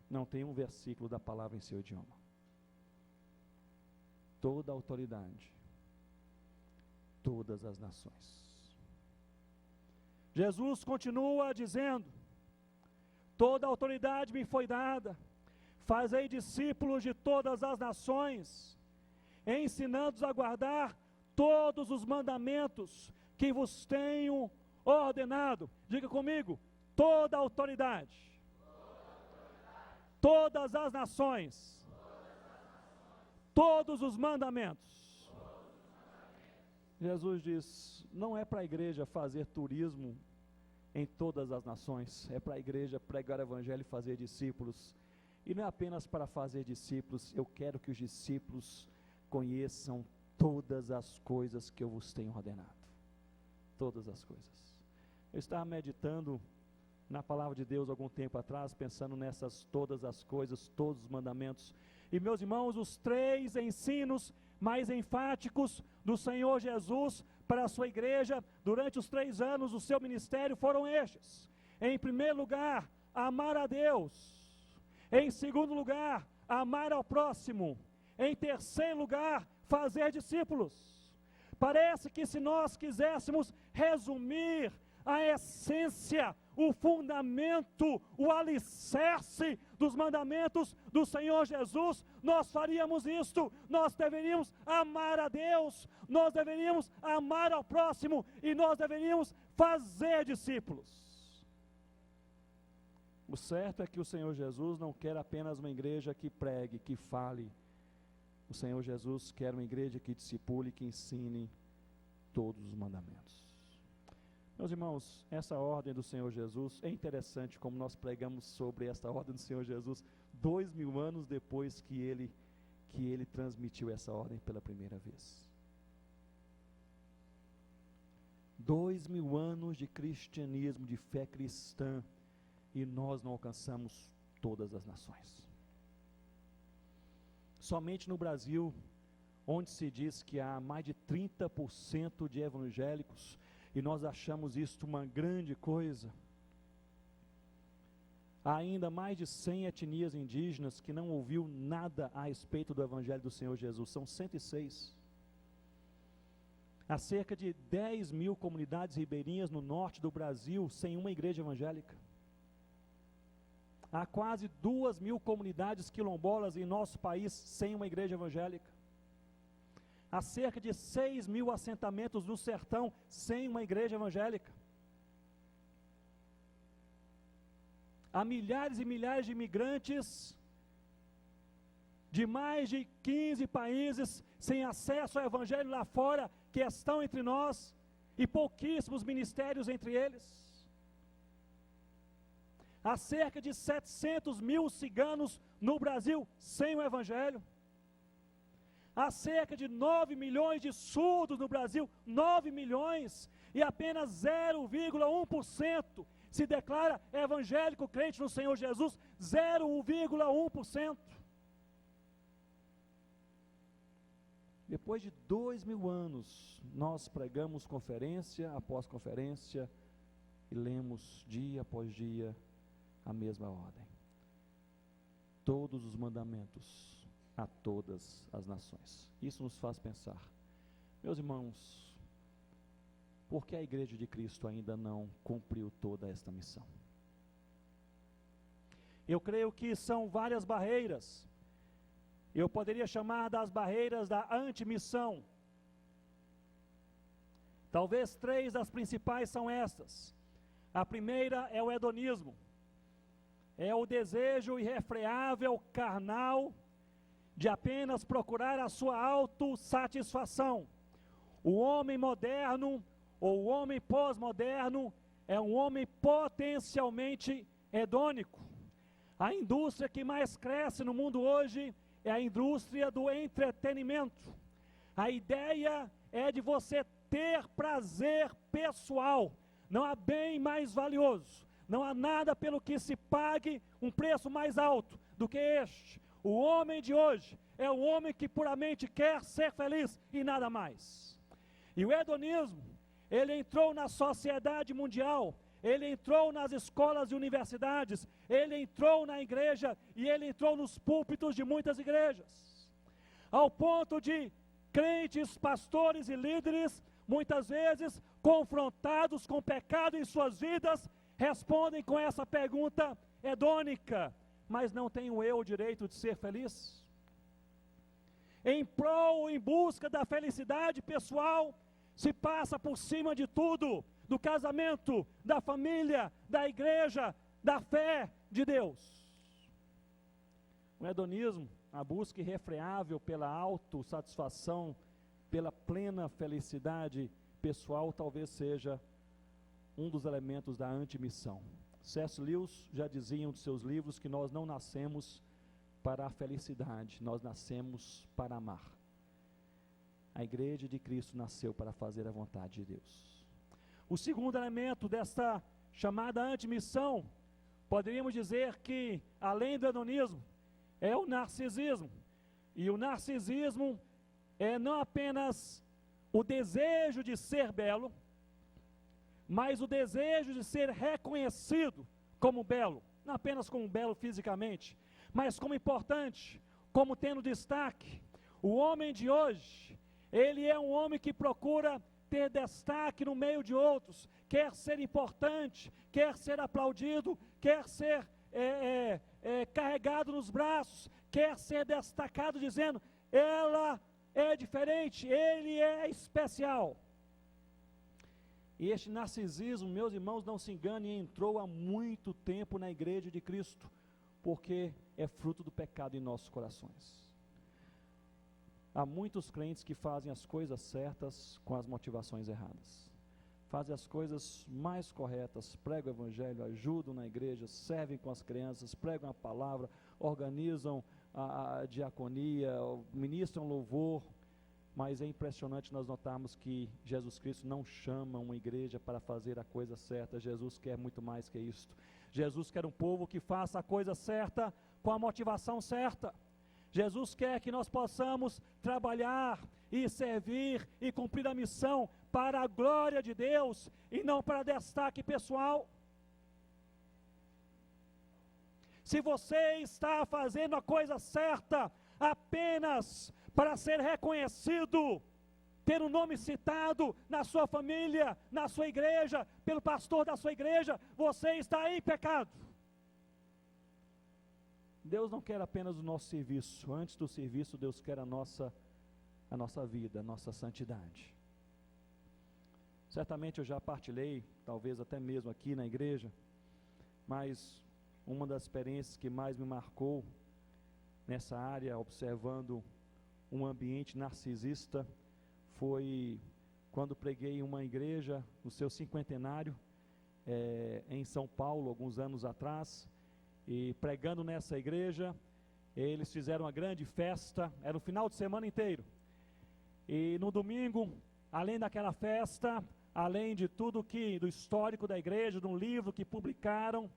Não tem um versículo da palavra em seu idioma. Toda a autoridade, todas as nações. Jesus continua dizendo, toda a autoridade me foi dada, fazei discípulos de todas as nações, ensinando-os a guardar todos os mandamentos que vos tenho ordenado. Diga comigo, toda a autoridade, todas as nações, todos os mandamentos. Jesus diz, não é para a igreja fazer turismo em todas as nações, é para a igreja pregar o evangelho e fazer discípulos. E não é apenas para fazer discípulos, eu quero que os discípulos conheçam todas as coisas que eu vos tenho ordenado. Todas as coisas. Eu estava meditando na palavra de Deus algum tempo atrás, pensando nessas todas as coisas, todos os mandamentos. E meus irmãos, os 3 ensinos mais enfáticos do Senhor Jesus para a sua igreja, durante os 3 anos do seu ministério, foram estes. Em primeiro lugar, amar a Deus. Em segundo lugar, amar ao próximo. Em terceiro lugar, fazer discípulos. Parece que se nós quiséssemos resumir a essência, o fundamento, o alicerce dos mandamentos do Senhor Jesus, nós faríamos isto. Nós deveríamos amar a Deus, nós deveríamos amar ao próximo e nós deveríamos fazer discípulos. O certo é que o Senhor Jesus não quer apenas uma igreja que pregue, que fale. O Senhor Jesus quer uma igreja que discipule, que ensine todos os mandamentos. Meus irmãos, essa ordem do Senhor Jesus, é interessante como nós pregamos sobre esta ordem do Senhor Jesus 2000 anos depois que ele transmitiu essa ordem pela primeira vez. 2000 anos de cristianismo, de fé cristã, e nós não alcançamos todas as nações. Somente no Brasil, onde se diz que há mais de 30% de evangélicos, e nós achamos isto uma grande coisa. Há ainda mais de 100 etnias indígenas que não ouviu nada a respeito do evangelho do Senhor Jesus, são 106. Há cerca de 10 mil comunidades ribeirinhas no norte do Brasil sem uma igreja evangélica. Há quase 2.000 comunidades quilombolas em nosso país sem uma igreja evangélica. Há cerca de 6.000 assentamentos no sertão sem uma igreja evangélica. Há milhares e milhares de imigrantes de mais de 15 países sem acesso ao evangelho lá fora, que estão entre nós, e pouquíssimos ministérios entre eles. Há cerca de 700.000 ciganos no Brasil sem o evangelho. Há cerca de 9 milhões de surdos no Brasil, 9 milhões, e apenas 0,1% se declara evangélico crente no Senhor Jesus, 0,1%. Depois de 2000 anos, nós pregamos conferência após conferência e lemos dia após dia a mesma ordem. Todos os mandamentos a todas as nações. Isso nos faz pensar, meus irmãos, por que a igreja de Cristo ainda não cumpriu toda esta missão? Eu creio que são várias barreiras. Eu poderia chamar das barreiras da antimissão. Talvez 3 das principais são estas. A primeira é o hedonismo. É o desejo irrefreável, carnal, de apenas procurar a sua autossatisfação. O homem moderno, ou o homem pós-moderno, é um homem potencialmente hedônico. A indústria que mais cresce no mundo hoje é a indústria do entretenimento. A ideia é de você ter prazer pessoal. Não há bem mais valioso, não há nada pelo que se pague um preço mais alto do que este. O homem de hoje é o homem que puramente quer ser feliz e nada mais. E o hedonismo, ele entrou na sociedade mundial, ele entrou nas escolas e universidades, ele entrou na igreja e ele entrou nos púlpitos de muitas igrejas. Ao ponto de crentes, pastores e líderes, muitas vezes confrontados com pecado em suas vidas, respondem com essa pergunta hedônica: mas não tenho eu o direito de ser feliz? Em prol, em busca da felicidade pessoal, se passa por cima de tudo, do casamento, da família, da igreja, da fé de Deus. O hedonismo, a busca irrefreável pela autossatisfação, pela plena felicidade pessoal, talvez seja um dos elementos da antimissão. C.S. Lewis já dizia em um de seus livros que nós não nascemos para a felicidade, nós nascemos para amar. A igreja de Cristo nasceu para fazer a vontade de Deus. O segundo elemento desta chamada antimissão, poderíamos dizer que, além do hedonismo, é o narcisismo. E o narcisismo é não apenas o desejo de ser belo, mas o desejo de ser reconhecido como belo, não apenas como belo fisicamente, mas como importante, como tendo destaque. O homem de hoje, ele é um homem que procura ter destaque no meio de outros, quer ser importante, quer ser aplaudido, quer ser carregado nos braços, quer ser destacado dizendo, ela é diferente, ele é especial. E este narcisismo, meus irmãos, não se enganem, entrou há muito tempo na igreja de Cristo, porque é fruto do pecado em nossos corações. Há muitos crentes que fazem as coisas certas com as motivações erradas. Fazem as coisas mais corretas, pregam o evangelho, ajudam na igreja, servem com as crianças, pregam a palavra, organizam a diaconia, ministram louvor, mas é impressionante nós notarmos que Jesus Cristo não chama uma igreja para fazer a coisa certa. Jesus quer muito mais que isto. Jesus quer um povo que faça a coisa certa com a motivação certa. Jesus quer que nós possamos trabalhar e servir e cumprir a missão para a glória de Deus e não para destaque pessoal. Se você está fazendo a coisa certa apenas para ser reconhecido, ter o nome citado na sua família, na sua igreja, pelo pastor da sua igreja, você está em pecado. Deus não quer apenas o nosso serviço. Antes do serviço, Deus quer a nossa vida, a nossa santidade. Certamente eu já partilhei, talvez até mesmo aqui na igreja, mas uma das experiências que mais me marcou nessa área, observando um ambiente narcisista, foi quando preguei em uma igreja no seu cinquentenário, em São Paulo, alguns anos atrás. E pregando nessa igreja, eles fizeram uma grande festa, era o final de semana inteiro. E no domingo, além daquela festa, além de tudo do histórico da igreja, de um livro que publicaram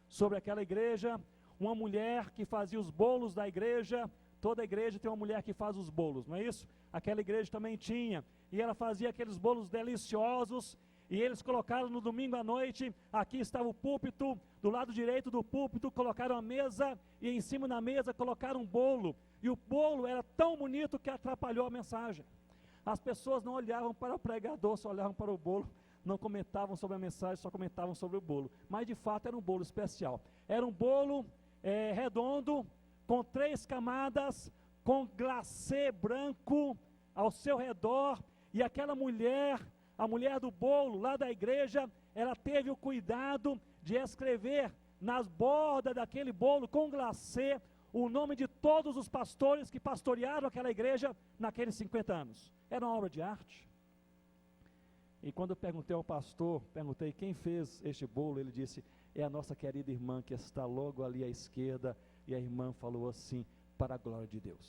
sobre aquela igreja, uma mulher que fazia os bolos da igreja. Toda igreja tem uma mulher que faz os bolos, não é isso? Aquela igreja também tinha, e ela fazia aqueles bolos deliciosos. E eles colocaram no domingo à noite, aqui estava o púlpito, do lado direito do púlpito colocaram a mesa, e em cima da mesa colocaram um bolo. e o bolo era tão bonito que atrapalhou a mensagem. As pessoas não olhavam para o pregador, só olhavam para o bolo, não comentavam sobre a mensagem, só comentavam sobre o bolo. Mas de fato era um bolo especial. Era um bolo redondo, com 3 camadas, com glacê branco ao seu redor, e aquela mulher, a mulher do bolo, lá da igreja, ela teve o cuidado de escrever nas bordas daquele bolo com glacê o nome de todos os pastores que pastorearam aquela igreja naqueles 50 anos. Era uma obra de arte. E quando eu perguntei ao pastor, perguntei quem fez este bolo, ele disse, é a nossa querida irmã que está logo ali à esquerda, e a irmã falou assim, para a glória de Deus.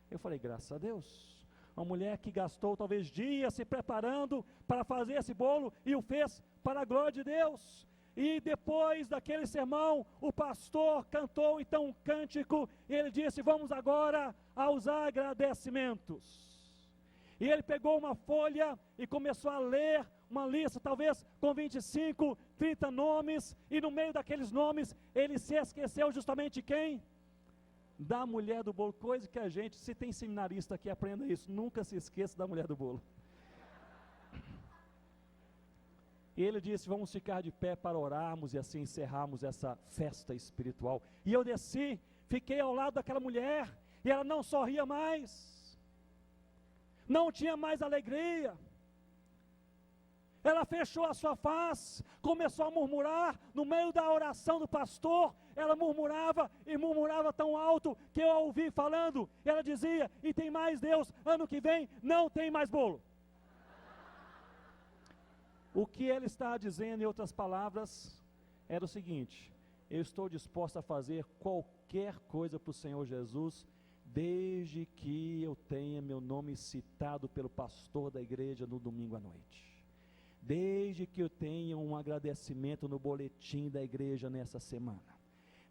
Eu falei, graças a Deus. Uma mulher que gastou talvez dias se preparando para fazer esse bolo e o fez para a glória de Deus. E depois daquele sermão, o pastor cantou então um cântico, e ele disse, vamos agora aos agradecimentos. E ele pegou uma folha e começou a ler uma lista, talvez com 25, 30 nomes, e no meio daqueles nomes, ele se esqueceu justamente de quem? Da mulher do bolo, coisa que a gente, se tem seminarista aqui, aprenda isso, nunca se esqueça da mulher do bolo. E ele disse, vamos ficar de pé para orarmos e assim encerrarmos essa festa espiritual. E eu desci, fiquei ao lado daquela mulher, e ela não sorria mais, não tinha mais alegria. Ela fechou a sua face, começou a murmurar, no meio da oração do pastor, ela murmurava, e murmurava tão alto, que eu a ouvi falando, ela dizia, e tem mais Deus, ano que vem não tem mais bolo. O que ele está dizendo, em outras palavras, era o seguinte, eu estou disposto a fazer qualquer coisa para o Senhor Jesus, desde que eu tenha meu nome citado pelo pastor da igreja no domingo à noite. Desde que eu tenha um agradecimento no boletim da igreja nessa semana.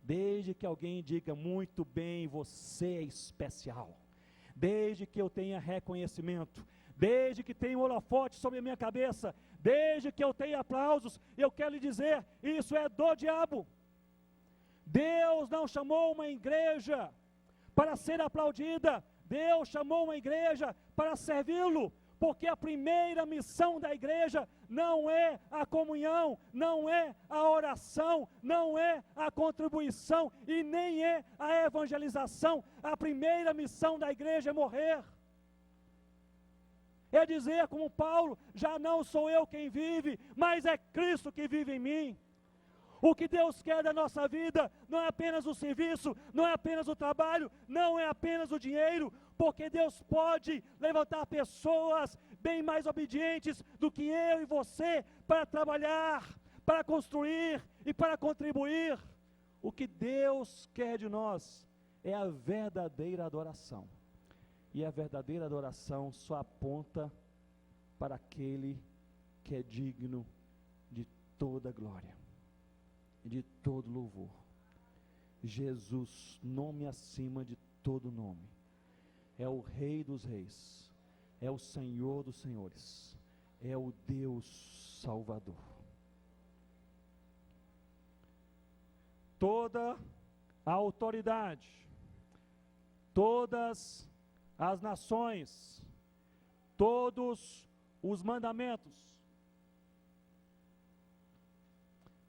Desde que alguém diga, muito bem, você é especial. Desde que eu tenha reconhecimento. Desde que tenha um holofote sobre a minha cabeça. Desde que eu tenha aplausos. Eu quero lhe dizer, isso é do diabo. Deus não chamou uma igreja para ser aplaudida. Deus chamou uma igreja para servi-lo. Porque a primeira missão da igreja não é a comunhão, não é a oração, não é a contribuição e nem é a evangelização. A primeira missão da igreja é morrer. É dizer como Paulo, já não sou eu quem vive, mas é Cristo que vive em mim. O que Deus quer da nossa vida não é apenas o serviço, não é apenas o trabalho, não é apenas o dinheiro, porque Deus pode levantar pessoas bem mais obedientes do que eu e você para trabalhar, para construir e para contribuir. O que Deus quer de nós é a verdadeira adoração. E a verdadeira adoração só aponta para aquele que é digno de toda glória e de todo louvor. Jesus, nome acima de todo nome. É o Rei dos Reis, é o Senhor dos Senhores, é o Deus Salvador. Toda a autoridade, todas as nações, todos os mandamentos.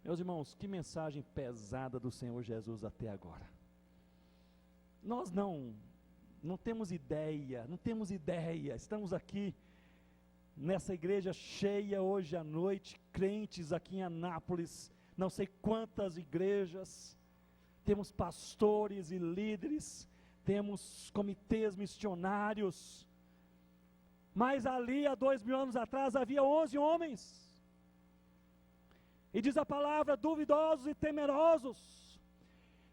Meus irmãos, que mensagem pesada do Senhor Jesus até agora. Nós não temos ideia, estamos aqui nessa igreja cheia hoje à noite, crentes aqui em Anápolis, não sei quantas igrejas, temos pastores e líderes, temos comitês missionários, mas ali há 2000 anos atrás havia 11 homens, e diz a palavra, duvidosos e temerosos,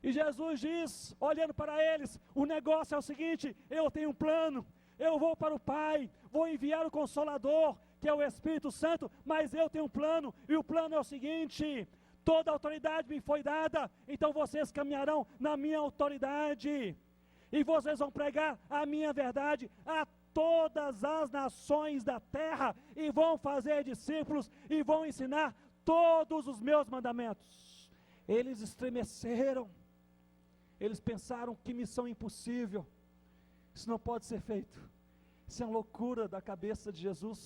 e Jesus diz, olhando para eles, o negócio é o seguinte, eu tenho um plano, eu vou para o Pai, vou enviar o Consolador, que é o Espírito Santo, mas eu tenho um plano, e o plano é o seguinte, toda autoridade me foi dada, então vocês caminharão na minha autoridade, e vocês vão pregar a minha verdade a todas as nações da terra, e vão fazer discípulos, e vão ensinar todos os meus mandamentos. Eles estremeceram, eles pensaram, que missão impossível, Isso não pode ser feito. Isso é uma loucura da cabeça de Jesus.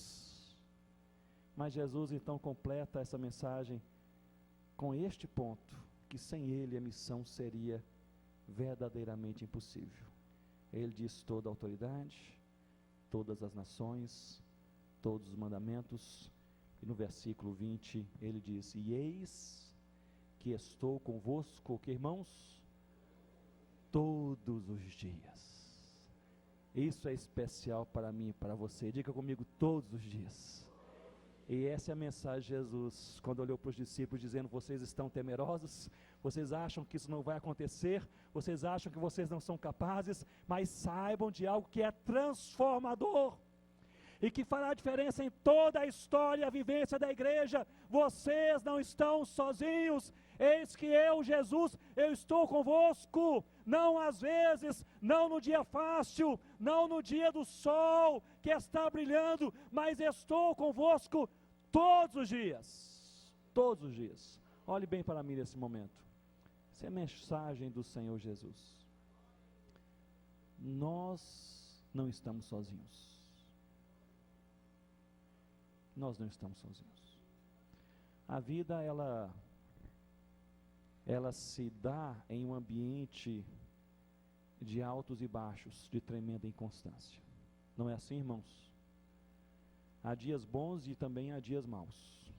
Mas Jesus então completa essa mensagem com este ponto, que sem ele a missão seria verdadeiramente impossível. Ele diz: toda a autoridade, todas as nações, todos os mandamentos. E no versículo 20 ele diz: e eis que estou convosco, que irmãos? Todos os dias. Isso é especial para mim e para você. Diga comigo: todos os dias. E essa é a mensagem de Jesus, quando olhou para os discípulos, dizendo: vocês estão temerosos, vocês acham que isso não vai acontecer, vocês acham que vocês não são capazes, mas saibam de algo que é transformador, e que fará diferença em toda a história e a vivência da igreja. Vocês não estão sozinhos. Eis que eu, Jesus, eu estou convosco, não às vezes, não no dia fácil, não no dia do sol que está brilhando, mas estou convosco todos os dias. Todos os dias. Olhe bem para mim nesse momento. Essa é a mensagem do Senhor Jesus. Nós não estamos sozinhos. Nós não estamos sozinhos. A vida, ela se dá em um ambiente de altos e baixos, de tremenda inconstância. Não é assim, irmãos? Há dias bons e também há dias maus.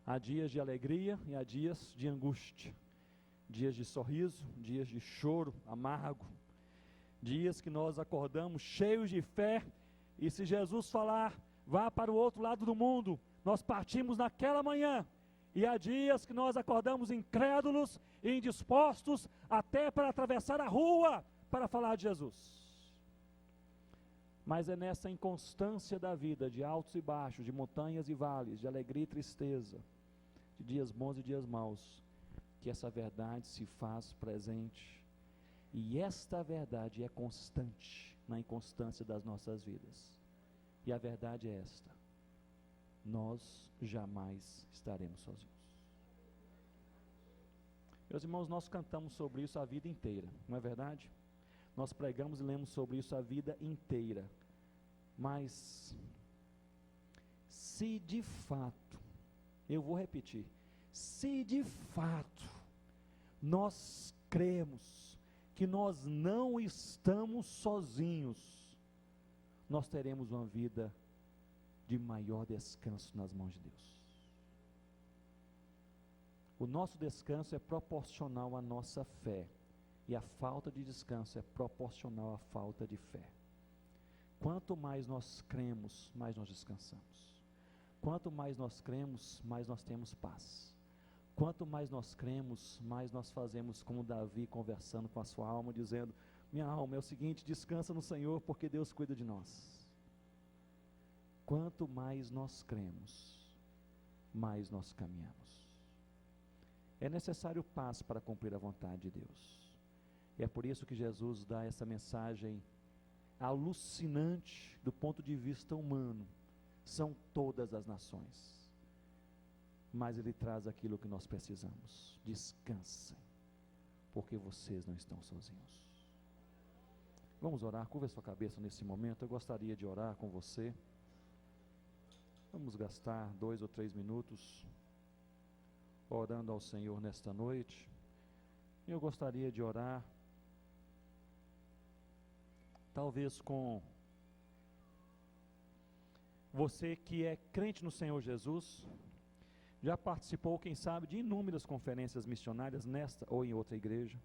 Há dias de alegria e há dias de angústia. Dias de sorriso, dias de choro amargo. Dias que nós acordamos cheios de fé, e se Jesus falar: vá para o outro lado do mundo, nós partimos naquela manhã. E há dias que nós acordamos incrédulos e indispostos até para atravessar a rua para falar de Jesus. Mas é nessa inconstância da vida, de altos e baixos, de montanhas e vales, de alegria e tristeza, de dias bons e dias maus, que essa verdade se faz presente. E esta verdade é constante na inconstância das nossas vidas. E a verdade é esta: nós jamais estaremos sozinhos. Meus irmãos, nós cantamos sobre isso a vida inteira, não é verdade? Nós pregamos e lemos sobre isso a vida inteira. Mas, se de fato, eu vou repetir, se de fato nós cremos que nós não estamos sozinhos, nós teremos uma vida de maior descanso nas mãos de Deus. O nosso descanso é proporcional à nossa fé, e a falta de descanso é proporcional à falta de fé. Quanto mais nós cremos, mais nós descansamos. Quanto mais nós cremos, mais nós temos paz. Quanto mais nós cremos, mais nós fazemos como Davi, conversando com a sua alma, dizendo: minha alma, é o seguinte, descansa no Senhor, porque Deus cuida de nós. Quanto mais nós cremos, mais nós caminhamos. É necessário paz para cumprir a vontade de Deus. E é por isso que Jesus dá essa mensagem alucinante do ponto de vista humano. São todas as nações. Mas Ele traz aquilo que nós precisamos. Descansem, porque vocês não estão sozinhos. Vamos orar. Curva sua cabeça nesse momento. Eu gostaria de orar com você. Vamos gastar 2 ou 3 minutos orando ao Senhor nesta noite. Eu gostaria de orar, talvez com você que é crente no Senhor Jesus, já participou, quem sabe, de inúmeras conferências missionárias nesta ou em outra igreja.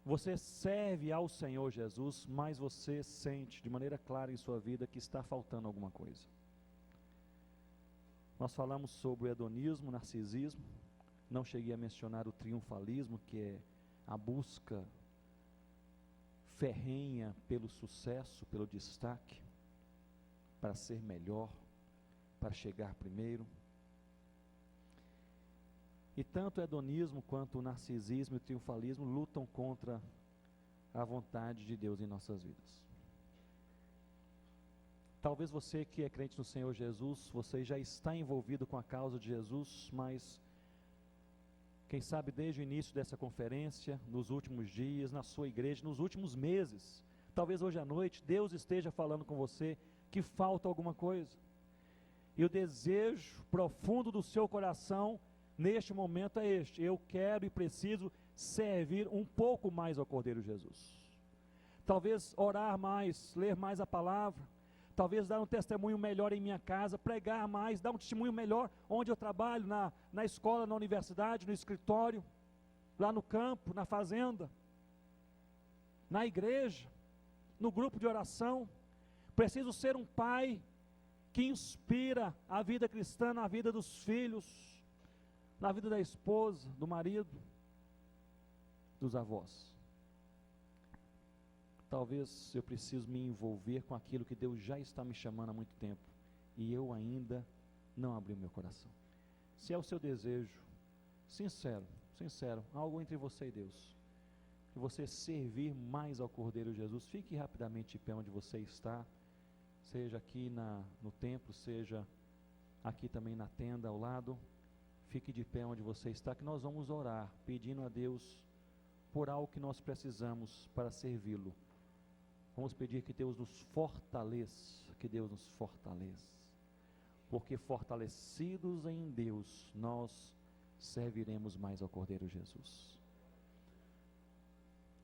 Você serve ao Senhor Jesus, mas você sente de maneira clara em sua vida que está faltando alguma coisa. Nós falamos sobre o hedonismo, o narcisismo. Não cheguei a mencionar o triunfalismo, que é a busca ferrenha pelo sucesso, pelo destaque, para ser melhor, para chegar primeiro. E tanto o hedonismo quanto o narcisismo e o triunfalismo lutam contra a vontade de Deus em nossas vidas. Talvez você que é crente no Senhor Jesus, você já está envolvido com a causa de Jesus, mas Quem sabe desde o início dessa conferência, nos últimos dias, na sua igreja, nos últimos meses, talvez hoje à noite, Deus esteja falando com você que falta alguma coisa. E o desejo profundo do seu coração, neste momento, é este: eu quero e preciso servir um pouco mais ao Cordeiro Jesus. Talvez orar mais, ler mais a palavra, talvez dar um testemunho melhor em minha casa, pregar mais, dar um testemunho melhor onde eu trabalho, na escola, na universidade, no escritório, lá no campo, na fazenda, na igreja, no grupo de oração. Preciso ser um pai que inspira a vida cristã na vida dos filhos, na vida da esposa, do marido, dos avós. Talvez eu preciso me envolver com aquilo que Deus já está me chamando há muito tempo e eu ainda não abri o meu coração. Se é o seu desejo, sincero, algo entre você e Deus, que você servir mais ao Cordeiro Jesus, fique rapidamente de pé onde você está, seja aqui no templo, seja aqui também na tenda ao lado. Fique de pé onde você está, que nós vamos orar, pedindo a Deus por algo que nós precisamos para servi-lo. Vamos pedir que Deus nos fortaleça, porque fortalecidos em Deus, nós serviremos mais ao Cordeiro Jesus.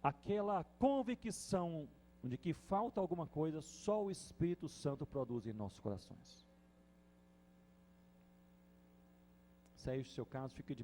Aquela convicção de que falta alguma coisa, só o Espírito Santo produz em nossos corações. Se é este o seu caso, fique de